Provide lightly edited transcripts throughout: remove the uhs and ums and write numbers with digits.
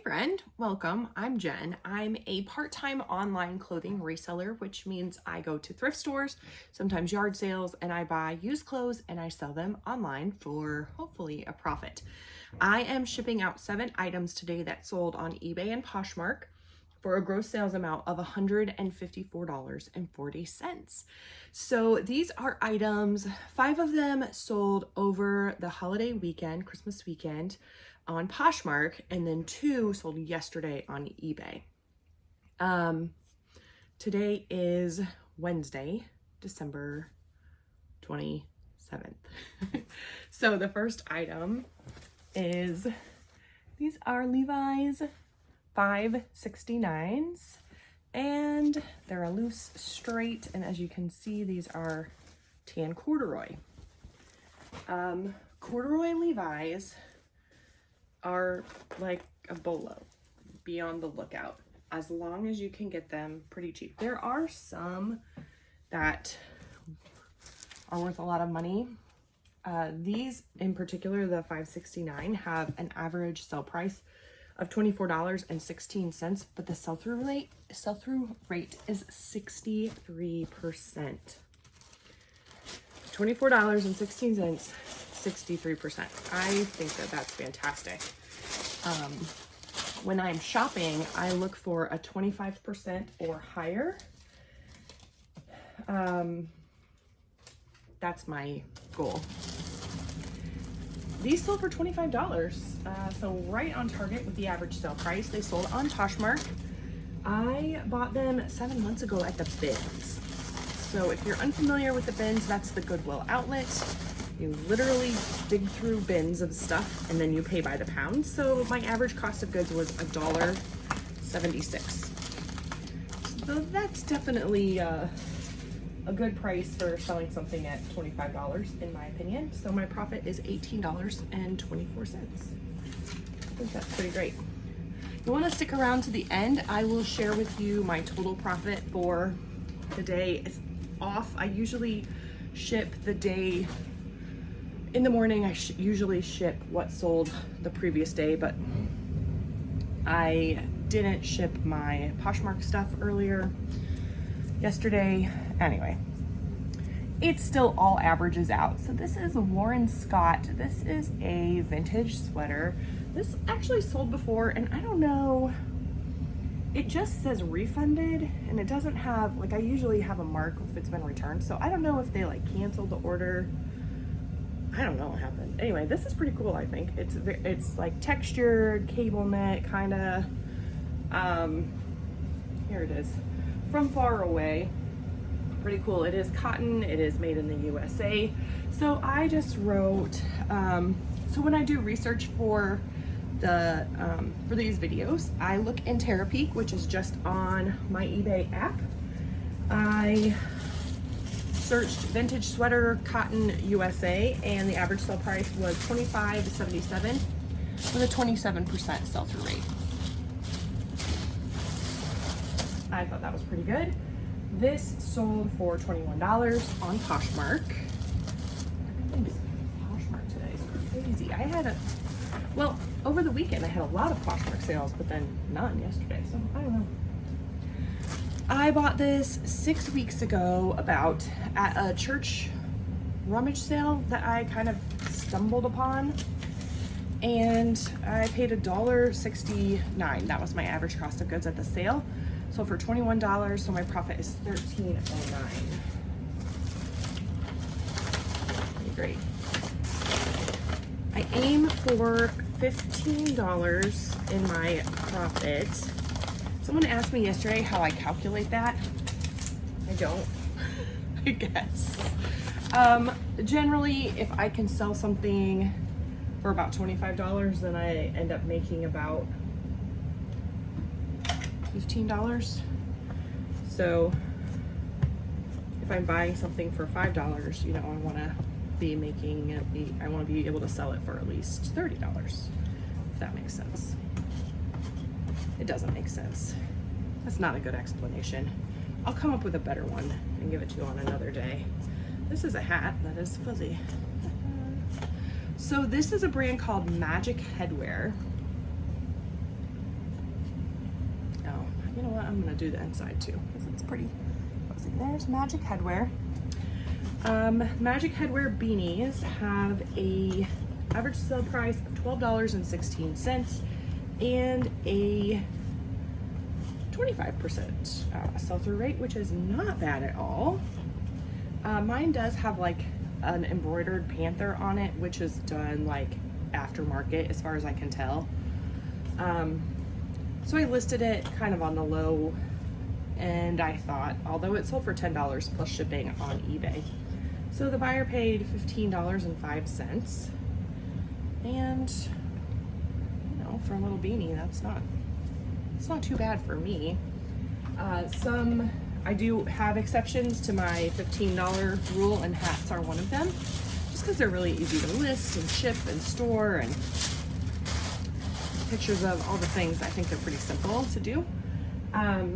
friend, welcome. I'm Jen. I'm a part-time online clothing reseller, which means I go to thrift stores, sometimes yard sales, and I buy used clothes and I sell them online for hopefully a profit. I am shipping out 7 items today that sold on eBay and Poshmark for a gross sales amount of $154.40. So these are items, 5 of them sold over the holiday weekend, Christmas weekend, on Poshmark, and then 2 sold yesterday on eBay. Today is Wednesday, December 27th. So the first item is, these are Levi's 569s, and they're a loose straight, and as you can see, these are tan corduroy. Corduroy Levi's are like a bolo. Be on the lookout as long as you can get them pretty cheap. There are some that are worth a lot of money. These in particular, the 569, have an average sell price of $24.16, but the sell-through rate is 63%. $24.16, 63%. I think that that's fantastic. When I'm shopping, I look for a 25% or higher. That's my goal. These sold for $25, so right on target with the average sale price. They sold on Poshmark. I bought them 7 months ago at the bins. So if you're unfamiliar with the bins, that's the Goodwill outlet. You literally dig through bins of stuff and then you pay by the pound. So my average cost of goods was $1.76. So that's definitely a good price for selling something at $25 in my opinion. So my profit is $18.24. I think that's pretty great. If you want to stick around to the end, I will share with you my total profit for the day. It's off. I usually ship the day in the morning. I usually ship what sold the previous day, but I didn't ship my Poshmark stuff earlier yesterday. Anyway, it still all averages out. So this is Warren Scott. This is a vintage sweater. This actually sold before, and I don't know, it just says refunded, and it doesn't have, like, I usually have a mark if it's been returned, so I don't know if they like canceled the order. I don't know what happened. Anyway, this is pretty cool. I think it's like textured cable knit kind of. Here it is, from far away. Pretty cool. It is cotton. It is made in the USA. So I just wrote. So when I do research for these videos, I look in Terapeak, which is just on my eBay app. I searched vintage sweater cotton USA, and the average sell price was $25.77 with a 27% sell-through rate. I thought that was pretty good. This sold for $21 on Poshmark. Everything's Poshmark today is crazy. Well, over the weekend I had a lot of Poshmark sales, but then none yesterday, so I don't know. I bought this 6 weeks ago at a church rummage sale that I kind of stumbled upon, and I paid $1.69. That was my average cost of goods at the sale. So for $21, so my profit is $13.09. Pretty great. I aim for $15 in my profit. Someone asked me yesterday how I calculate that. I don't, I guess. Generally, if I can sell something for about $25, then I end up making about $15. So if I'm buying something for $5, you know, I want to be able to sell it for at least $30, if that makes sense. It doesn't make sense. That's not a good explanation. I'll come up with a better one and give it to you on another day. This is a hat that is fuzzy. So this is a brand called Magic Headwear. you know what, I'm gonna do the inside too, because it's pretty cozy. There's Magic Headwear. Magic Headwear beanies have a average sale price of $12.16 and a 25% sell-through rate, which is not bad at all. Mine does have like an embroidered panther on it, which is done like aftermarket as far as I can tell. So I listed it kind of on the low, and I thought, although it sold for $10 plus shipping on eBay. So the buyer paid $15.05, and you know, for a little beanie, it's not too bad for me. I do have exceptions to my $15 rule, and hats are one of them, just because they're really easy to list and ship and store, and pictures of all the things. I think they're pretty simple to do. I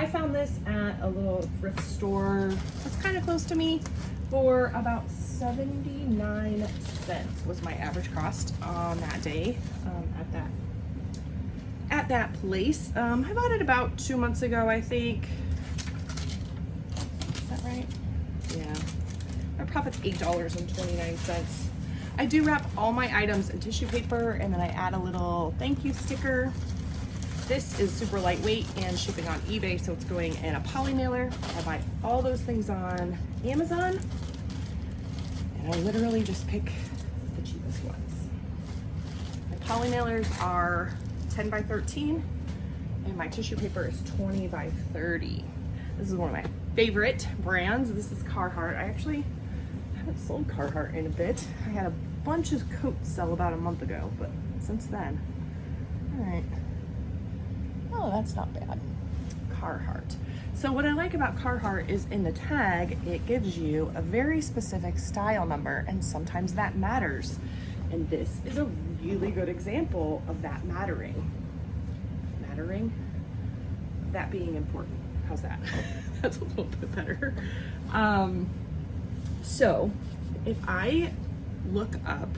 found this at a little thrift store that's kind of close to me for about 79 cents was my average cost on that day at that place. I bought it about 2 months ago, I think. Is that right? Yeah. My profit's $8.29. I do wrap all my items in tissue paper, and then I add a little thank you sticker. This is super lightweight and shipping on eBay, so it's going in a poly mailer. I buy all those things on Amazon, and I literally just pick the cheapest ones. My poly mailers are 10 by 13, and my tissue paper is 20 by 30. This is one of my favorite brands. This is Carhartt. I actually haven't sold Carhartt in a bit. I had a bunch of coats sell about a month ago, but since then, all right. Oh, that's not bad. Carhartt. So what I like about Carhartt is in the tag, it gives you a very specific style number, and sometimes that matters. And this is a really good example of that mattering. That being important. How's that? That's a little bit better. So if I look up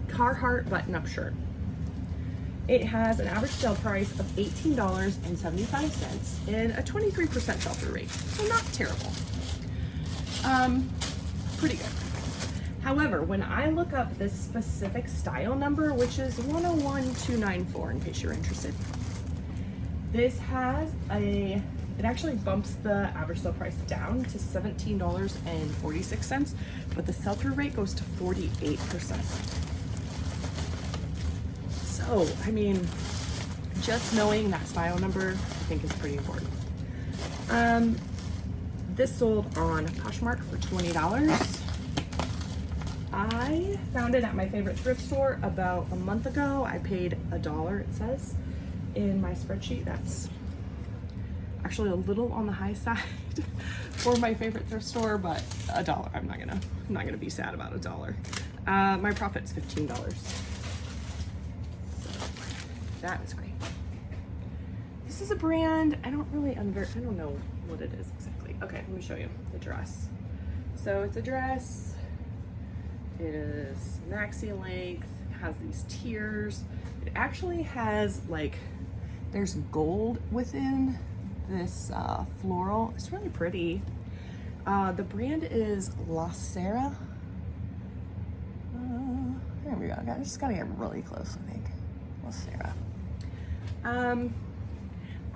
Carhartt button-up shirt, it has an average sale price of $18.75 and a 23% sell-through rate. So not terrible. Pretty good. However, when I look up this specific style number, which is 101294 in case you're interested, this has it actually bumps the average sale price down to $17.46, but the sell-through rate goes to 48%. So, I mean, just knowing that style number, I think is pretty important. This sold on Poshmark for $20. I found it at my favorite thrift store about a month ago. I paid $1, it says in my spreadsheet. That's actually a little on the high side for my favorite thrift store, but $1. I'm not gonna be sad about $1. My profit's $15. So that is great. This is a brand I don't know what it is exactly. Okay, let me show you the dress. So it's a dress. It is maxi length. It has these tiers. It actually has there's gold within this floral. It's really pretty. The brand is ReSeller. There we go. I just gotta get really close, I think. ReSeller.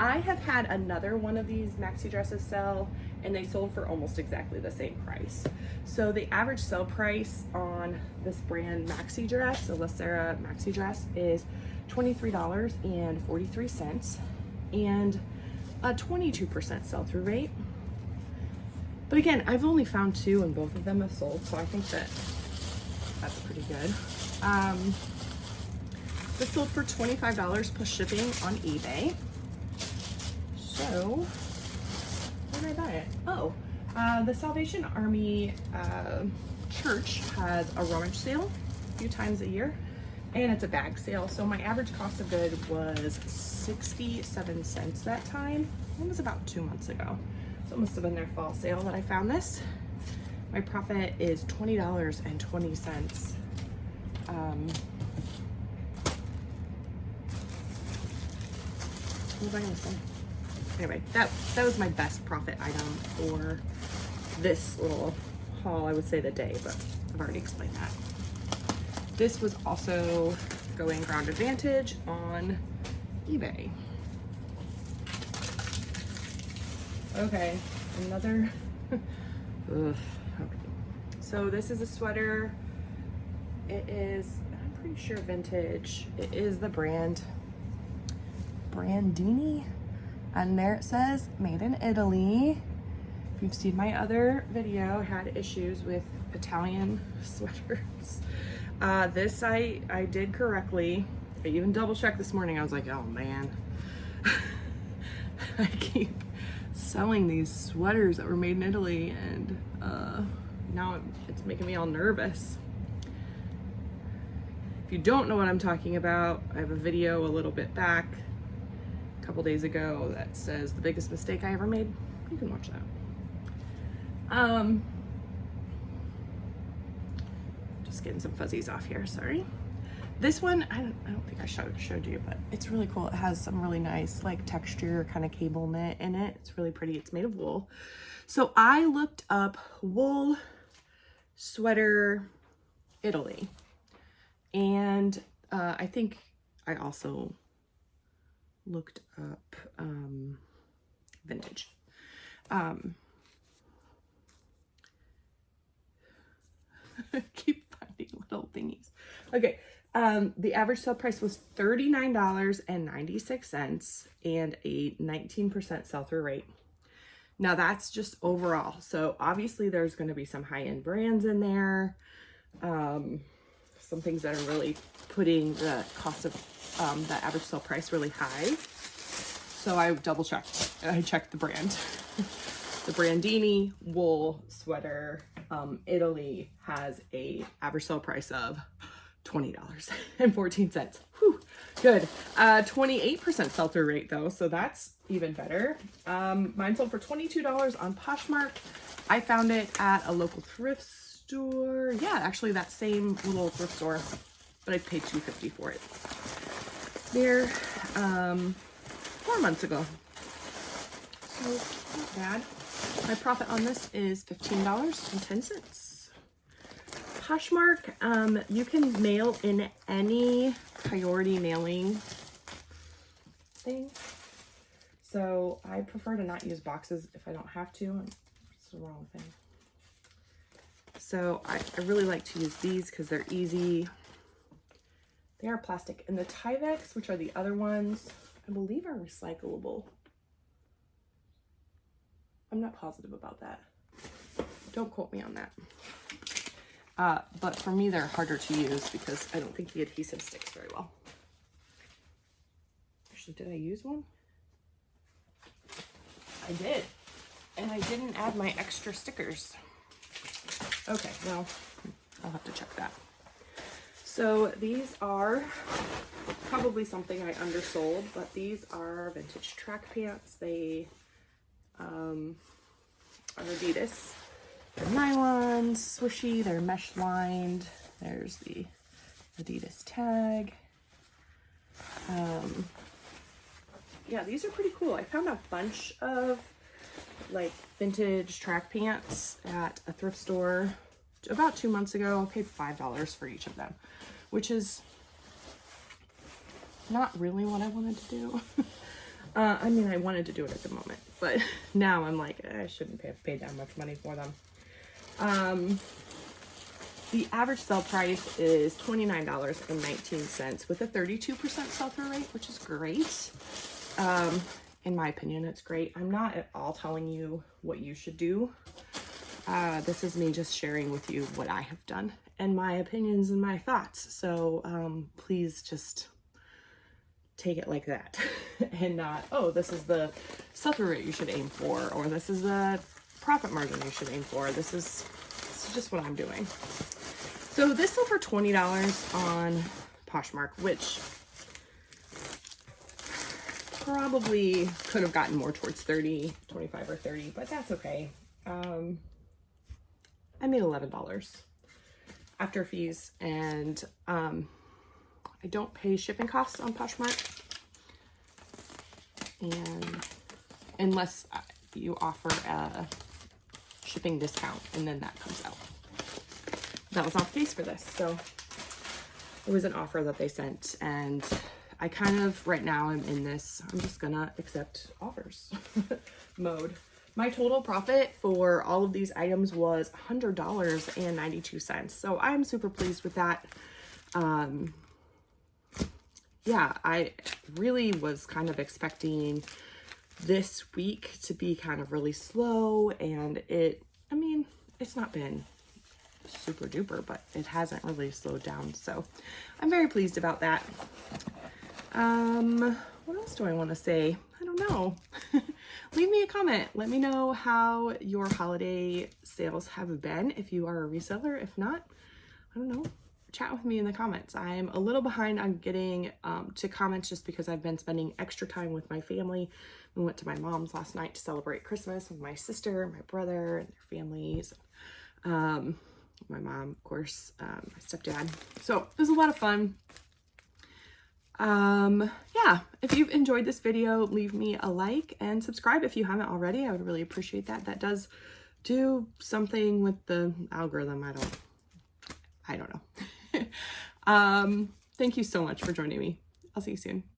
I have had another one of these maxi dresses sell, and they sold for almost exactly the same price. So the average sale price on this brand maxi dress, the ReSeller maxi dress, is $23.43 and a 22% sell-through rate. But again, I've only found 2 and both of them have sold, so I think that's pretty good. This sold for $25 plus shipping on eBay. So, where did I buy it? Oh, the Salvation Army church has a rummage sale a few times a year, and it's a bag sale. So my average cost of good was 67 cents that time. It was about 2 months ago. So it must have been their fall sale that I found this. My profit is $20.20. What was I gonna say? Anyway, that was my best profit item for this little haul. I would say the day, but I've already explained that. This was also going Ground Advantage on eBay. Okay, another. Ugh, okay. So this is a sweater. It is, I'm pretty sure vintage. It is the brand Brandini, and there it says made in Italy. If you've seen my other video, I had issues with Italian sweaters. This I did correctly. I even double checked this morning. I was like, oh man, I keep selling these sweaters that were made in Italy, and now it's making me all nervous. If you don't know what I'm talking about, I have a video a little bit back, a couple days ago, that says the biggest mistake I ever made. You can watch that. Just getting some fuzzies off here, sorry. This one, I don't think I showed you, but it's really cool. It has some really nice like texture, kind of cable knit in it. It's really pretty. It's made of wool. So I looked up wool sweater Italy, and I think I also looked up vintage. Keep finding little thingies. Okay, the average sale price was $39.96 and a 19% sell-through rate. Now that's just overall. So obviously there's going to be some high-end brands in there, some things that are really putting the cost of the average sale price really high. So I double checked. I checked the brand. The Brandini wool sweater, Italy, has a average sale price of $20.14. Whew, good. 28% sell-through rate though, so that's even better. Mine sold for $22 on Poshmark. I found it at a local thrift store. Yeah, actually that same little thrift store, but I paid $2.50 for it there 4 months ago. So not bad. My profit on this is $15.10. Poshmark, you can mail in any priority mailing thing. So I prefer to not use boxes if I don't have to. It's the wrong thing. So I really like to use these because they're easy. They are plastic. And the Tyvek, which are the other ones, I believe are recyclable. I'm not positive about that. Don't quote me on that. But for me, they're harder to use because I don't think the adhesive sticks very well. Actually, did I use one? I did. And I didn't add my extra stickers. Okay, well, I'll have to check that. So these are probably something I undersold, but these are vintage track pants. They are Adidas. They're nylon, swishy, they're mesh lined. There's the Adidas tag. Yeah, these are pretty cool. I found a bunch of like vintage track pants at a thrift store about 2 months ago. I paid $5 for each of them, which is not really what I wanted to do. I mean, I wanted to do it at the moment, but now I'm like, I shouldn't have paid that much money for them. The average sell price is $29.19 with a 32% sell-through rate, which is great. In my opinion, it's great. I'm not at all telling you what you should do. This is me just sharing with you what I have done and my opinions and my thoughts. So please just take it like that and not, oh, this is the sell-through rate you should aim for, or this is the profit margin you should aim for. This is just what I'm doing. So this sold for $20 on Poshmark, which probably could have gotten more towards 30, 25 or 30, but that's okay. I made $11 after fees, and I don't pay shipping costs on Poshmark. and unless you offer a shipping discount, and then that comes out. That was not the case for this, so it was an offer that they sent, and I kind of, right now I'm in this, I'm just gonna accept offers mode. My total profit for all of these items was $100.92. So I'm super pleased with that. Yeah, I really was kind of expecting this week to be kind of really slow, and I mean, it's not been super duper, but it hasn't really slowed down. So I'm very pleased about that. What else do I want to say? I don't know. Leave me a comment. Let me know how your holiday sales have been. If you are a reseller, if not, I don't know, chat with me in the comments. I'm a little behind on getting to comments just because I've been spending extra time with my family. We went to my mom's last night to celebrate Christmas with my sister, my brother, and their families. My mom, of course, my stepdad. So it was a lot of fun. Yeah, if you've enjoyed this video, leave me a like and subscribe if you haven't already. I would really appreciate that. That does do something with the algorithm. I don't know. Thank you so much for joining me. I'll see you soon.